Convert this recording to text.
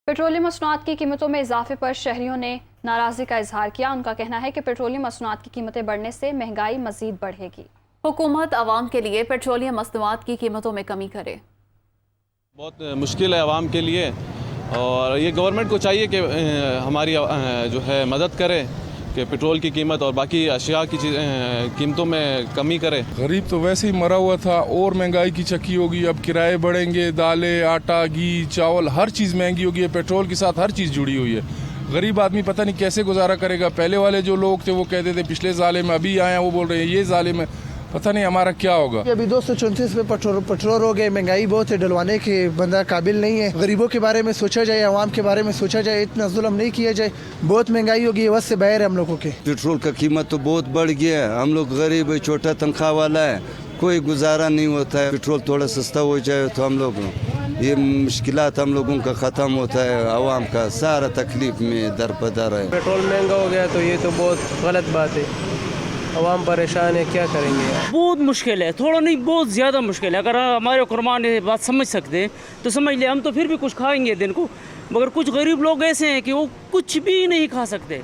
Petroleum मसनूआत की कीमतों में इजाफे पर शहरियों ने नाराज़गी का इजहार किया। उनका कहना है कि पेट्रोलियम मसनूआत की कीमतें बढ़ने से महंगाई मजीद बढ़ेगी। हुकूमत आवाम के लिए पेट्रोलियम मसनूआत की कीमतों में कमी करे। बहुत मुश्किल है आवाम के लिए और ये गवर्नमेंट को चाहिए कि हमारी जो है मदद करे कि पेट्रोल की कीमत और बाकी अशिया की कीमतों में कमी करे। गरीब तो वैसे ही मरा हुआ था और महंगाई की चक्की होगी। अब किराए बढ़ेंगे, दालें, आटा, घी, चावल, हर चीज़ महंगी होगी है। पेट्रोल के साथ हर चीज़ जुड़ी हुई है। गरीब आदमी पता नहीं कैसे गुजारा करेगा। पहले वाले जो लोग थे वो कहते थे पिछले साले में, अभी आए हैं वो बोल रहे हैं ये साले में, पता नहीं हमारा क्या होगा। अभी 234 पे पेट्रोल हो गए। महंगाई बहुत है, डलवाने के बंदा काबिल नहीं है। गरीबों के बारे में सोचा जाए, आवाम के बारे में सोचा जाए, इतना जुल्म नहीं किया जाए। बहुत महंगाई होगी है, बस से बाहर है हम लोगों के। पेट्रोल का कीमत तो बहुत बढ़ गया है। हम लोग गरीब है, छोटा तनख्वाह वाला है, कोई गुजारा नहीं होता है। पेट्रोल थोड़ा सस्ता हो जाए तो हम लोग ये मुश्किलात हम लोगों का ख़त्म होता है। आवाम का सारा तकलीफ में दरपदर है। पेट्रोल महंगा हो गया तो ये तो बहुत गलत बात है। आवाम परेशान है, क्या करेंगे यार। बहुत मुश्किल है, थोड़ा नहीं बहुत ज़्यादा मुश्किल है। अगर हमारे कुरबान ये बात समझ सकते हैं तो समझ ले, हम तो फिर भी कुछ खाएंगे दिन को, मगर कुछ गरीब लोग ऐसे हैं कि वो कुछ भी नहीं खा सकते।